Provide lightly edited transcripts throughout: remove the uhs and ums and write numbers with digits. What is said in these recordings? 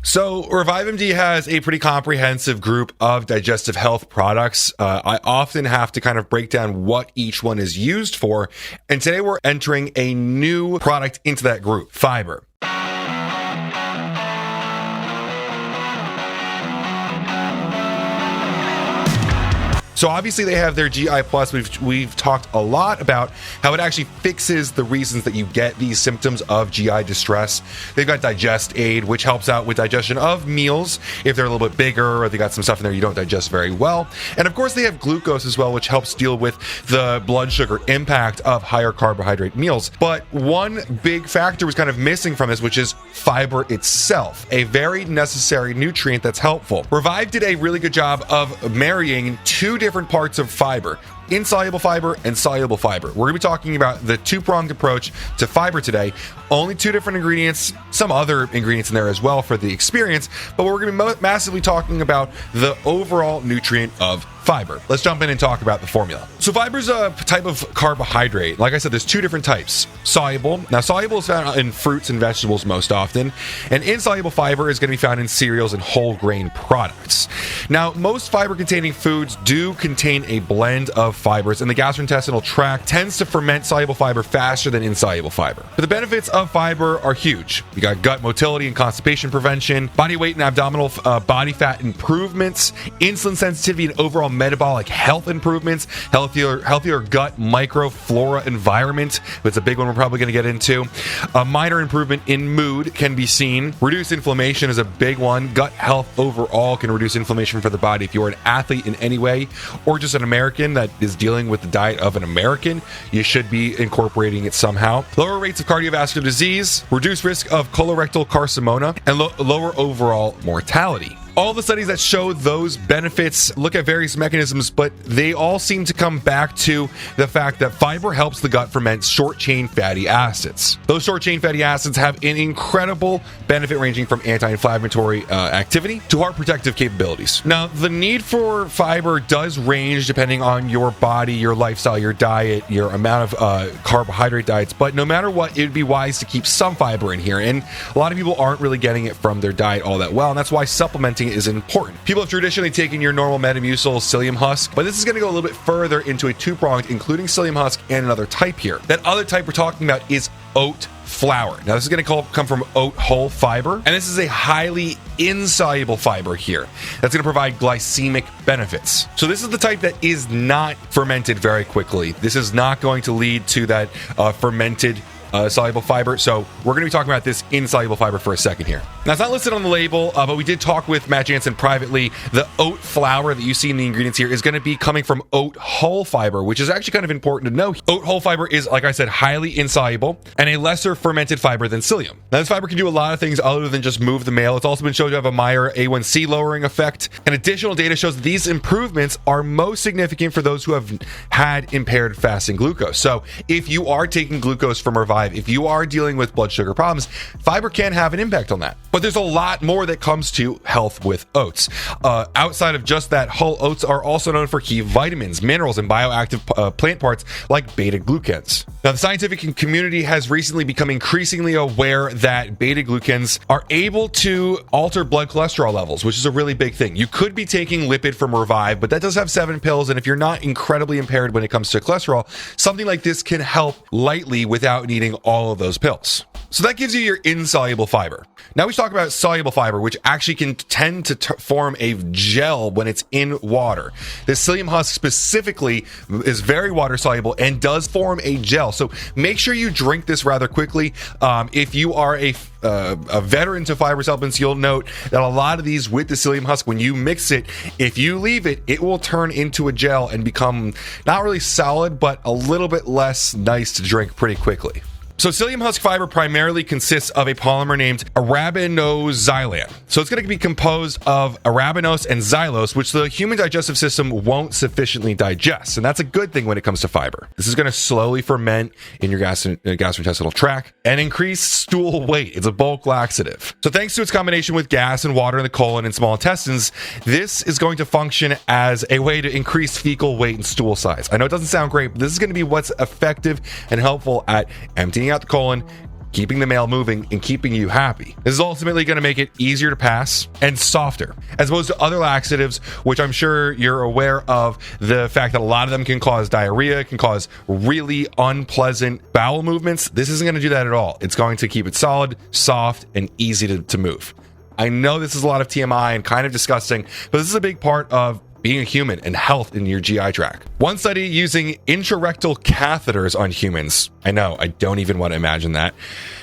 So ReviveMD has a pretty comprehensive group of digestive health products. I often have to kind of break down what each one is used for. And today we're entering a new product into that group, fiber. So obviously they have their GI Plus. We've talked a lot about how it actually fixes the reasons that you get these symptoms of GI distress. They've got Digest Aid, which helps out with digestion of meals if they're a little bit bigger or they got some stuff in there you don't digest very well. And of course they have glucose as well, which helps deal with the blood sugar impact of higher carbohydrate meals. But one big factor was kind of missing from this, which is fiber itself, a very necessary nutrient that's helpful. Revive did a really good job of marrying two different parts of fiber, insoluble fiber and soluble fiber. We're going to be talking about the two-pronged approach to fiber today. Only two different ingredients, some other ingredients in there as well for the experience, but we're going to be massively talking about the overall nutrient of fiber. Let's jump in and talk about the formula. So fiber is a type of carbohydrate. Like I said, there's two different types. Soluble. Now, soluble is found in fruits and vegetables most often, and insoluble fiber is going to be found in cereals and whole grain products. Now, most fiber-containing foods do contain a blend of fibers, and the gastrointestinal tract tends to ferment soluble fiber faster than insoluble fiber. But the benefits of fiber are huge. You got gut motility and constipation prevention, body weight and abdominal body fat improvements, insulin sensitivity and overall metabolic health improvements, healthier gut microflora environment. It's a big one we're probably going to get into. A minor improvement in mood can be seen. Reduced inflammation is a big one. Gut health overall can reduce inflammation for the body. If you're an athlete in any way, or just an American that is dealing with the diet of an American, you should be incorporating it somehow. Lower rates of cardiovascular disease, reduced risk of colorectal carcinoma, and lower overall mortality. All the studies that show those benefits look at various mechanisms, but they all seem to come back to the fact that fiber helps the gut ferment short-chain fatty acids. Those short-chain fatty acids have an incredible benefit ranging from anti-inflammatory activity to heart protective capabilities. Now, the need for fiber does range depending on your body, your lifestyle, your diet, your amount of carbohydrate diets, but no matter what, it would be wise to keep some fiber in here, and a lot of people aren't really getting it from their diet all that well, and that's why supplementing is important. People have traditionally taken your normal Metamucil psyllium husk, but this is going to go a little bit further into a two-pronged, including psyllium husk and another type here. That other type we're talking about is oat flour. Now, this is going to come from oat whole fiber, and this is a highly insoluble fiber here that's going to provide glycemic benefits. So this is the type that is not fermented very quickly. This is not going to lead to that fermented soluble fiber. So we're going to be talking about this insoluble fiber for a second here. Now, it's not listed on the label, but we did talk with Matt Jansen privately. The oat flour that you see in the ingredients here is going to be coming from oat whole fiber, which is actually kind of important to know. Oat whole fiber is, like I said, highly insoluble and a lesser fermented fiber than psyllium. Now, this fiber can do a lot of things other than just move the mail. It's also been shown to have a Meyer A1C lowering effect, and additional data shows that these improvements are most significant for those who have had impaired fasting glucose. So if you are taking glucose from Revive, if you are dealing with blood sugar problems, fiber can have an impact on that. But there's a lot more that comes to health with oats. Outside of just that, whole oats are also known for key vitamins, minerals, and bioactive plant parts like beta-glucans. Now, the scientific community has recently become increasingly aware that beta-glucans are able to alter blood cholesterol levels, which is a really big thing. You could be taking lipid from Revive, but that does have 7 pills, and if you're not incredibly impaired when it comes to cholesterol, something like this can help lightly without needing all of those pills. So that gives you your insoluble fiber. Now we talk about soluble fiber, which actually can tend to form a gel when it's in water. The psyllium husk specifically is very water soluble and does form a gel. So make sure you drink this rather quickly. If you are a veteran to fiber supplements, you'll note that a lot of these with the psyllium husk, when you mix it, if you leave it, it will turn into a gel and become not really solid, but a little bit less nice to drink pretty quickly. So psyllium husk fiber primarily consists of a polymer named arabinoxylan. So it's going to be composed of arabinose and xylose, which the human digestive system won't sufficiently digest. And that's a good thing when it comes to fiber. This is going to slowly ferment in your gastrointestinal tract and increase stool weight. It's a bulk laxative. So thanks to its combination with gas and water in the colon and small intestines, this is going to function as a way to increase fecal weight and stool size. I know it doesn't sound great, but this is going to be what's effective and helpful at emptying out the colon, keeping the mail moving and keeping you happy. This is ultimately going to make it easier to pass and softer, as opposed to other laxatives, which I'm sure you're aware of the fact that a lot of them can cause diarrhea, can cause really unpleasant bowel movements. This isn't going to do that at all. It's going to keep it solid, soft, and easy to move. I know this is a lot of TMI and kind of disgusting, but this is a big part of being a human and health in your GI tract. One study using intrarectal catheters on humans. I know, I don't even want to imagine that.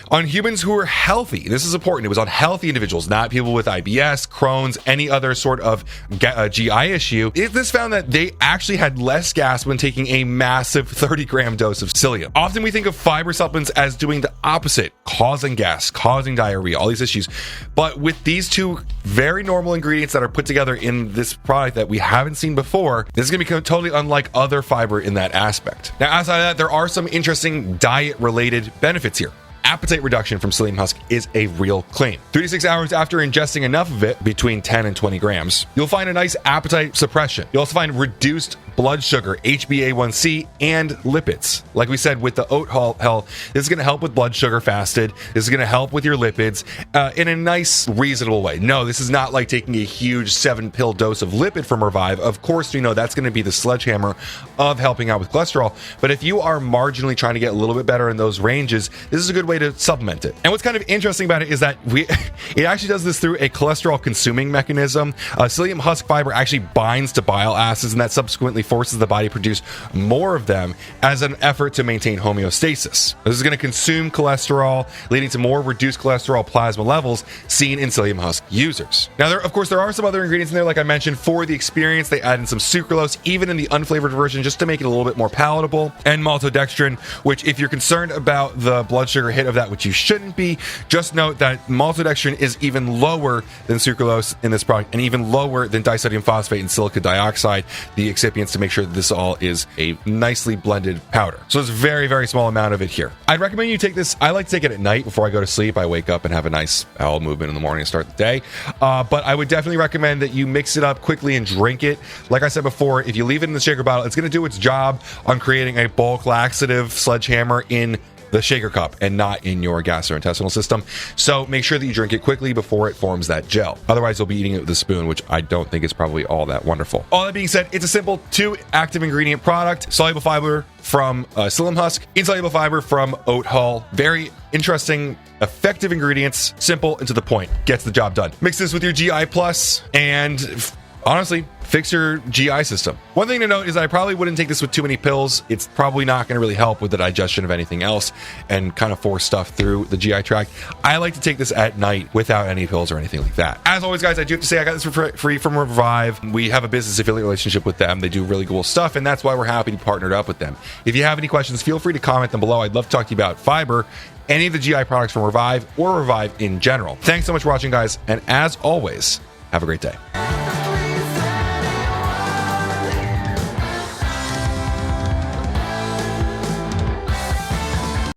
On humans who were healthy. This is important. It was on healthy individuals, not people with IBS, Crohn's, any other sort of GI issue. This found that they actually had less gas when taking a massive 30-gram dose of psyllium. Often we think of fiber supplements as doing the opposite, causing gas, causing diarrhea, all these issues. But with these two very normal ingredients that are put together in this product that we haven't seen before, this is going to be totally unlike other fiber in that aspect. Now, outside of that, there are some interesting diet-related benefits here. Appetite reduction from psyllium husk is a real claim. 3 to 6 hours after ingesting enough of it, between 10 and 20 grams, you'll find a nice appetite suppression. You'll also find reduced blood sugar, HbA1c, and lipids. Like we said with the oat hull, this is going to help with blood sugar fasted. This is going to help with your lipids in a nice, reasonable way. No, this is not like taking a huge 7-pill dose of lipid from Revive. Of course, we know that's going to be the sledgehammer of helping out with cholesterol. But if you are marginally trying to get a little bit better in those ranges, this is a good way to supplement it. And what's kind of interesting about it is that it actually does this through a cholesterol consuming mechanism. Psyllium husk fiber actually binds to bile acids, and that subsequently forces the body to produce more of them as an effort to maintain homeostasis. This is going to consume cholesterol, leading to more reduced cholesterol plasma levels seen in psyllium husk users. Now, of course, there are some other ingredients in there, like I mentioned, for the experience. They add in some sucralose, even in the unflavored version, just to make it a little bit more palatable, and maltodextrin, which, if you're concerned about the blood sugar hit of that, which you shouldn't be, just note that maltodextrin is even lower than sucralose in this product, and even lower than disodium phosphate and silica dioxide, the excipients, to make sure that this all is a nicely blended powder. So it's a very, very small amount of it here. I'd recommend you take this. I like to take it at night before I go to sleep. I wake up and have a nice bowel movement in the morning and start the day. But I would definitely recommend that you mix it up quickly and drink it. Like I said before, if you leave it in the shaker bottle, it's going to do its job on creating a bulk laxative sledgehammer in the shaker cup and not in your gastrointestinal system. So make sure that you drink it quickly before it forms that gel. Otherwise, you'll be eating it with a spoon, which I don't think is probably all that wonderful. All that being said, it's a simple 2 active ingredient product. Soluble fiber from psyllium husk, insoluble fiber from oat hull. Very interesting, effective ingredients, simple and to the point. Gets the job done. Mix this with your GI Plus and honestly, fix your GI system. One thing to note is I probably wouldn't take this with too many pills. It's probably not going to really help with the digestion of anything else and kind of force stuff through the GI tract. I like to take this at night without any pills or anything like that. As always, guys, I do have to say I got this for free from Revive. We have a business affiliate relationship with them. They do really cool stuff, and that's why we're happy to partner up with them. If you have any questions, feel free to comment them below. I'd love to talk to you about fiber, any of the GI products from Revive, or Revive in general. Thanks so much for watching, guys, and as always, have a great day.